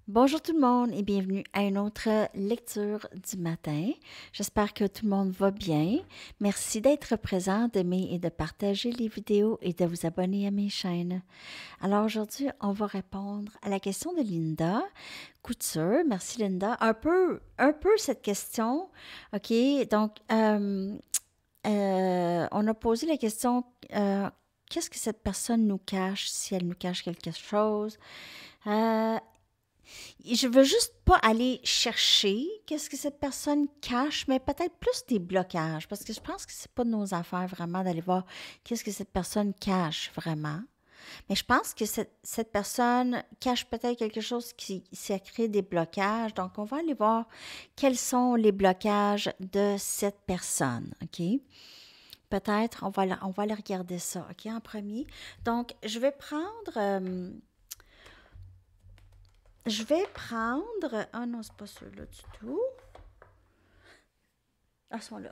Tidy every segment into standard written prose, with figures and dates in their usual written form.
Bonjour tout le monde et bienvenue à une autre lecture du matin. J'espère que tout le monde va bien. Merci d'être présent, d'aimer et de partager les vidéos et de vous abonner à mes chaînes. Alors aujourd'hui, on va répondre à la question de Linda Couture. Merci Linda. Un peu cette question. OK, donc on a posé la question qu'est-ce que cette personne nous cache, si elle nous cache quelque chose? Je veux juste pas aller chercher qu'est-ce que cette personne cache, mais peut-être plus des blocages, parce que je pense que c'est pas de nos affaires vraiment d'aller voir qu'est-ce que cette personne cache vraiment. Mais je pense que cette personne cache peut-être quelque chose qui a créé des blocages. Donc, on va aller voir quels sont les blocages de cette personne, OK? Peut-être, on va aller regarder ça, OK, en premier. Donc, je vais prendre... Ah non, c'est pas ceux-là du tout. Ah, ils sont là.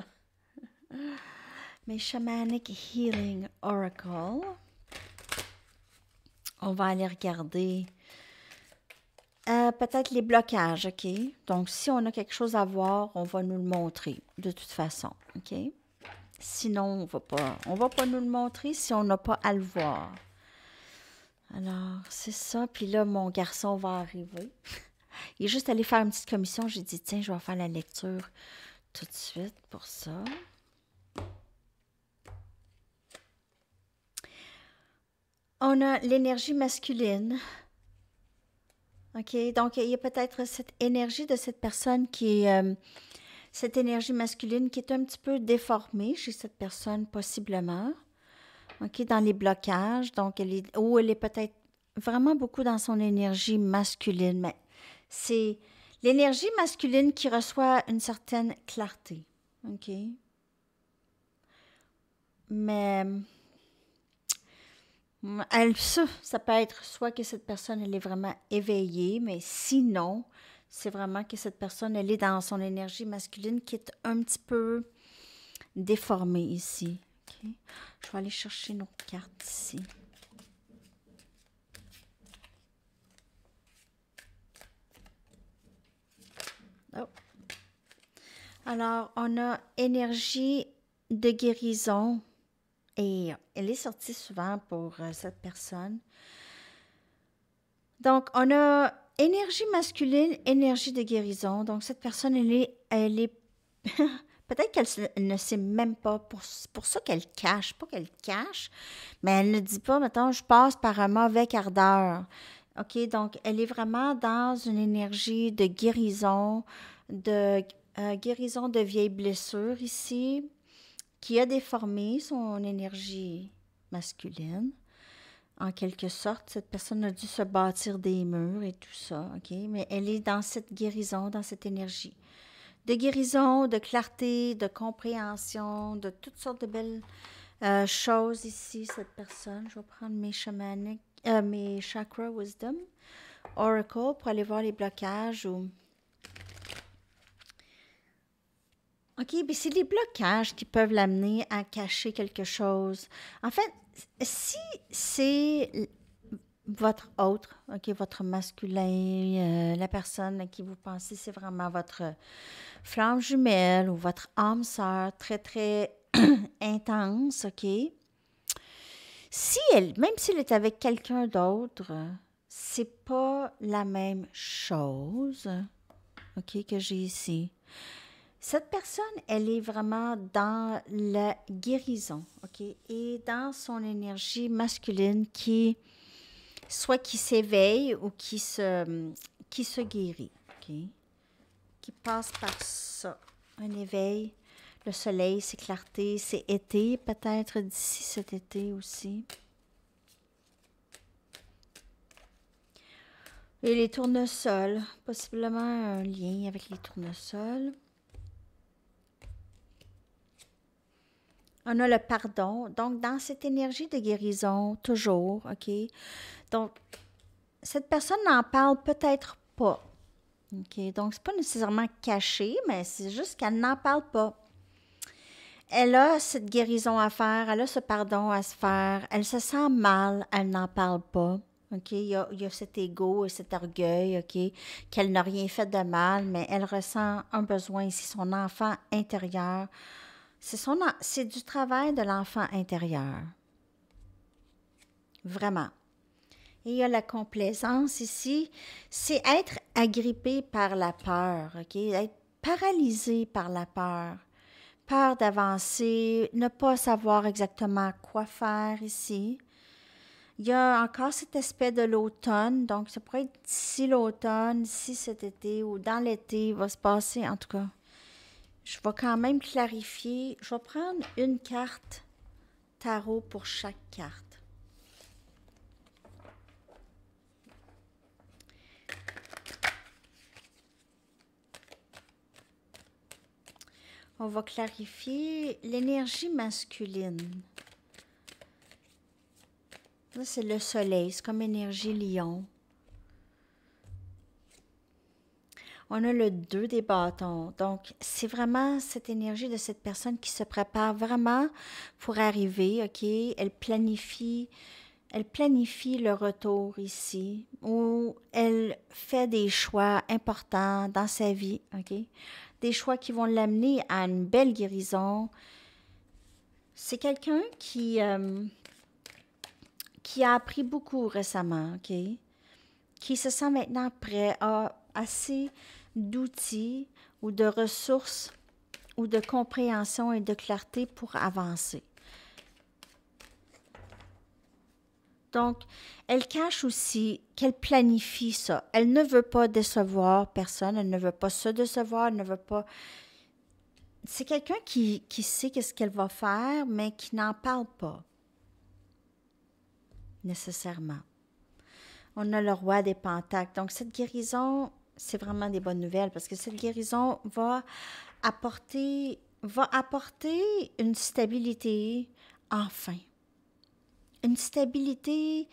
Mes Shamanic Healing Oracle. On va aller regarder peut-être les blocages, OK? Donc, si on a quelque chose à voir, on va nous le montrer de toute façon, OK? Sinon, on va pas nous le montrer si on n'a pas à le voir. Alors, c'est ça. Puis là, mon garçon va arriver. Il est juste allé faire une petite commission. J'ai dit, tiens, je vais faire la lecture tout de suite pour ça. On a l'énergie masculine. OK? Donc, il y a peut-être cette énergie de cette personne qui est... cette énergie masculine qui est un petit peu déformée chez cette personne, possiblement. OK? Dans les blocages. Donc, elle est peut-être vraiment beaucoup dans son énergie masculine. Mais c'est l'énergie masculine qui reçoit une certaine clarté. OK? Mais... ça peut être soit que cette personne, elle est vraiment éveillée, mais sinon, c'est vraiment que cette personne, elle est dans son énergie masculine qui est un petit peu déformée ici. Okay. Je vais aller chercher nos cartes ici. Oh. Alors, on a énergie de guérison. Et elle est sortie souvent pour cette personne. Donc, on a énergie masculine, énergie de guérison. Donc, cette personne, elle est peut-être qu'elle ne sait même pas, pour ça qu'elle cache, pas qu'elle cache, mais elle ne dit pas, mettons, je passe par un mauvais quart d'heure. OK, donc, elle est vraiment dans une énergie de guérison de vieilles blessures ici, qui a déformé son énergie masculine. En quelque sorte, cette personne a dû se bâtir des murs et tout ça, OK? Mais elle est dans cette guérison, dans cette énergie. De guérison, de clarté, de compréhension, de toutes sortes de belles choses ici, cette personne. Je vais prendre mes chakra wisdom oracle pour aller voir les blocages ou... OK, bien c'est les blocages qui peuvent l'amener à cacher quelque chose. En fait, si c'est votre autre, OK, votre masculin, la personne à qui vous pensez, c'est vraiment votre flamme jumelle ou votre âme sœur très, très intense, OK? Même si elle est avec quelqu'un d'autre, c'est pas la même chose, OK, que j'ai ici. Cette personne, elle est vraiment dans la guérison, OK? Et dans son énergie masculine soit qui s'éveille ou qui se guérit, OK? Qui passe par ça. Un éveil, le soleil, c'est clarté, c'est été, peut-être d'ici cet été aussi. Et les tournesols, possiblement un lien avec les tournesols. On a le pardon. Donc, dans cette énergie de guérison, toujours, OK? Donc, cette personne n'en parle peut-être pas. OK? Donc, c'est pas nécessairement caché, mais c'est juste qu'elle n'en parle pas. Elle a cette guérison à faire, elle a ce pardon à se faire, elle se sent mal, elle n'en parle pas. OK? Il y a cet ego et cet orgueil, OK? Qu'elle n'a rien fait de mal, mais elle ressent un besoin ici, son enfant intérieur. C'est du travail de l'enfant intérieur. Vraiment. Et il y a la complaisance ici. C'est être agrippé par la peur, OK? Être paralysé par la peur. Peur d'avancer, ne pas savoir exactement quoi faire ici. Il y a encore cet aspect de l'automne, donc ça pourrait être d'ici l'automne, d'ici cet été ou dans l'été, il va se passer, en tout cas. Je vais quand même clarifier. Je vais prendre une carte tarot pour chaque carte. On va clarifier l'énergie masculine. Là, c'est le soleil, c'est comme énergie lion. On a le 2 des bâtons. Donc, c'est vraiment cette énergie de cette personne qui se prépare vraiment pour arriver, OK? Elle planifie le retour ici, où elle fait des choix importants dans sa vie, OK? Des choix qui vont l'amener à une belle guérison. C'est quelqu'un qui a appris beaucoup récemment, OK? Qui se sent maintenant prêt, a assez d'outils ou de ressources ou de compréhension et de clarté pour avancer. Donc, elle cache aussi qu'elle planifie ça. Elle ne veut pas décevoir personne, elle ne veut pas se décevoir, elle ne veut pas... C'est quelqu'un qui sait qu'est-ce qu'elle va faire, mais qui n'en parle pas nécessairement. On a le roi des pentacles. Donc, cette guérison, c'est vraiment des bonnes nouvelles parce que cette guérison va apporter une stabilité, enfin. Une stabilité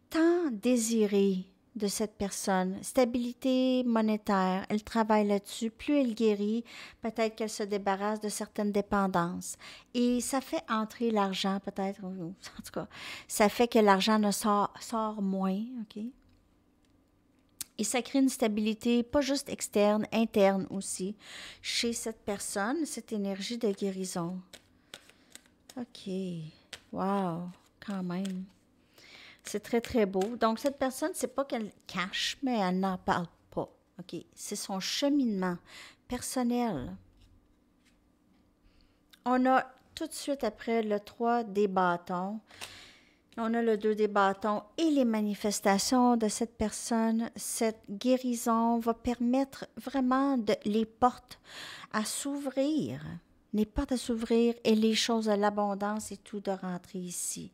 tant désirée de cette personne. Stabilité monétaire, elle travaille là-dessus. Plus elle guérit, peut-être qu'elle se débarrasse de certaines dépendances. Et ça fait entrer l'argent, peut-être, en tout cas, ça fait que l'argent ne sort moins, OK? Et ça crée une stabilité, pas juste externe, interne aussi, chez cette personne, cette énergie de guérison. OK. Wow, quand même. C'est très, très beau. Donc, cette personne, c'est pas qu'elle cache, mais elle n'en parle pas. OK. C'est son cheminement personnel. On a tout de suite après le 3 des bâtons. On a le 2 des bâtons et les manifestations de cette personne. Cette guérison va permettre vraiment les portes à s'ouvrir. Les portes à s'ouvrir et les choses de l'abondance et tout de rentrer ici.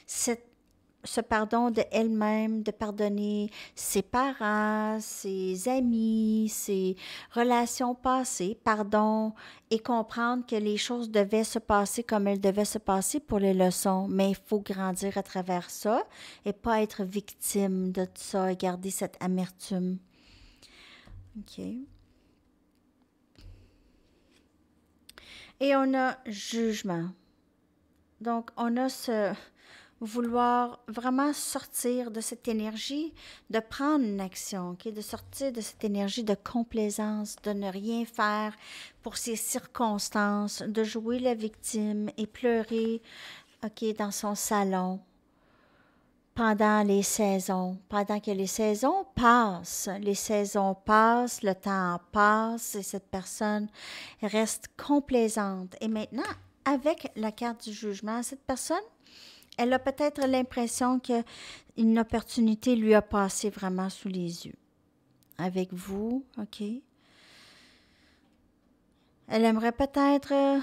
Ce pardon de elle-même, de pardonner ses parents, ses amis, ses relations passées, pardon, et comprendre que les choses devaient se passer comme elles devaient se passer pour les leçons, mais il faut grandir à travers ça et pas être victime de tout ça et garder cette amertume. OK. Et on a jugement. Donc, on a ce vouloir vraiment sortir de cette énergie, de prendre une action, okay? De sortir de cette énergie de complaisance, de ne rien faire pour ces circonstances, de jouer la victime et pleurer, OK, dans son salon pendant les saisons, pendant que les saisons passent, le temps passe et cette personne reste complaisante. Et maintenant, avec la carte du jugement, cette personne, elle a peut-être l'impression qu'une opportunité lui a passé vraiment sous les yeux. Avec vous, OK? Elle aimerait peut-être...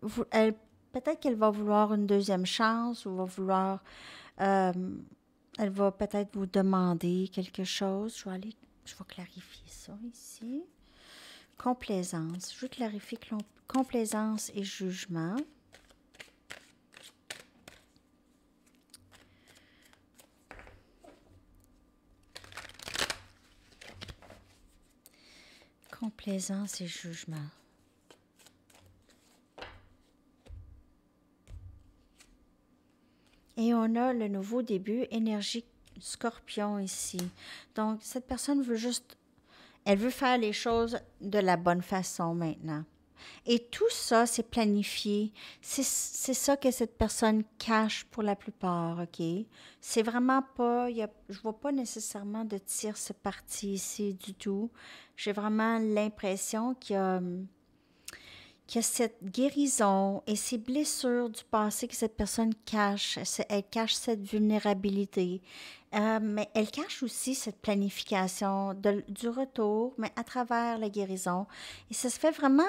peut-être qu'elle va vouloir une deuxième chance ou va vouloir... elle va peut-être vous demander quelque chose. Je vais clarifier ça ici. Complaisance. Je veux clarifier complaisance et jugement. Complaisance et jugement. Et on a le nouveau début, énergie Scorpion ici. Donc, cette personne veut juste, elle veut faire les choses de la bonne façon maintenant. Et tout ça, c'est planifié. C'est ça que cette personne cache pour la plupart, OK? C'est vraiment pas, je vois pas nécessairement de tierce partie ici du tout. J'ai vraiment l'impression qu'il y a cette guérison et ces blessures du passé que cette personne cache. Elle cache cette vulnérabilité. Mais elle cache aussi cette planification du retour, mais à travers la guérison. Et ça se fait vraiment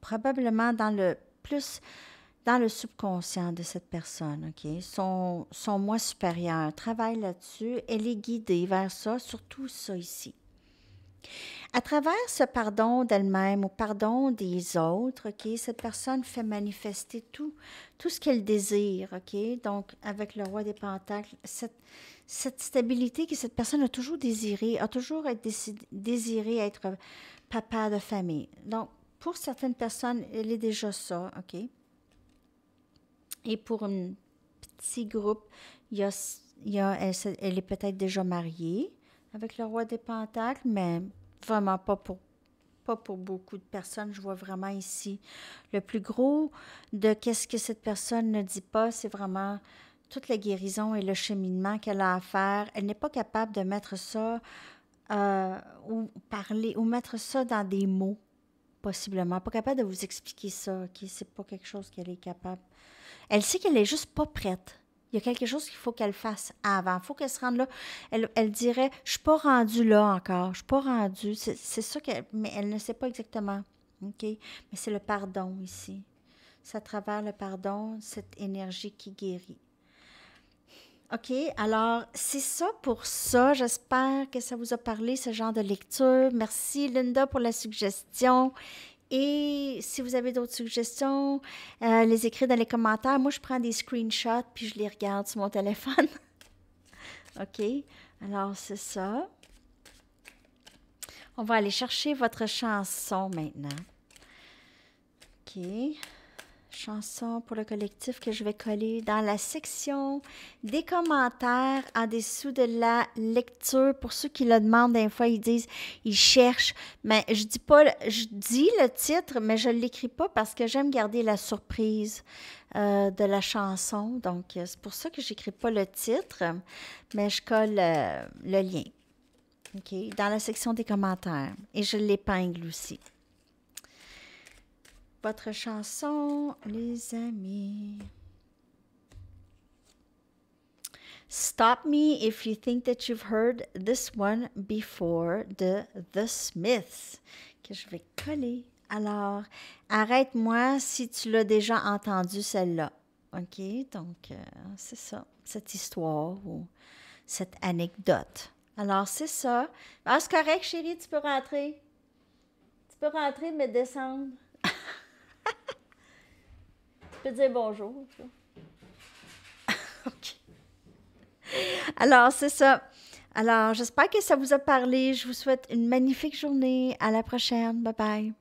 probablement dans le subconscient de cette personne, OK? Son moi supérieur travaille là-dessus. Elle est guidée vers ça, surtout ça ici. À travers ce pardon d'elle-même ou pardon des autres, OK, cette personne fait manifester tout ce qu'elle désire, OK? Donc, avec le roi des pentacles, cette stabilité que cette personne a toujours désiré, a toujours désiré être papa de famille. Donc, pour certaines personnes, elle est déjà ça, OK? Et pour un petit groupe, elle est peut-être déjà mariée avec le roi des pentacles, mais vraiment pas pour beaucoup de personnes. Je vois vraiment ici le plus gros de qu'est-ce que cette personne ne dit pas, c'est vraiment toute la guérison et le cheminement qu'elle a à faire. Elle n'est pas capable de mettre ça ou parler ou mettre ça dans des mots, possiblement. Pas capable de vous expliquer ça, OK? C'est pas quelque chose qu'elle est capable. Elle sait qu'elle est juste pas prête. Il y a quelque chose qu'il faut qu'elle fasse avant. Il faut qu'elle se rende là. Elle dirait, je suis pas rendue là encore. Je suis pas rendue. C'est ça qu'elle... Mais elle ne sait pas exactement. OK? Mais c'est le pardon ici. C'est à travers le pardon, cette énergie qui guérit. OK? Alors, c'est ça pour ça. J'espère que ça vous a parlé, ce genre de lecture. Merci, Linda, pour la suggestion. Et si vous avez d'autres suggestions, les écrire dans les commentaires. Moi, je prends des screenshots puis je les regarde sur mon téléphone. OK? Alors, c'est ça. On va aller chercher votre chanson maintenant. OK? Chanson pour le collectif que je vais coller dans la section des commentaires en dessous de la lecture. Pour ceux qui le demandent, des fois, ils disent, ils cherchent. Mais je dis le titre, mais je ne l'écris pas parce que j'aime garder la surprise de la chanson. Donc, c'est pour ça que je n'écris pas le titre, mais je colle le lien. OK? Dans la section des commentaires. Et je l'épingle aussi. Votre chanson, les amis. Stop Me If You Think That You've Heard This One Before de The Smiths, que je vais coller. Alors, arrête-moi si tu l'as déjà entendu celle-là. OK? Donc, c'est ça, cette histoire ou cette anecdote. Alors, c'est ça. Ah, c'est correct, chérie, tu peux rentrer. Tu peux rentrer, mais descendre. Tu peux dire bonjour. OK. Alors, c'est ça. Alors, j'espère que ça vous a parlé. Je vous souhaite une magnifique journée. À la prochaine. Bye bye.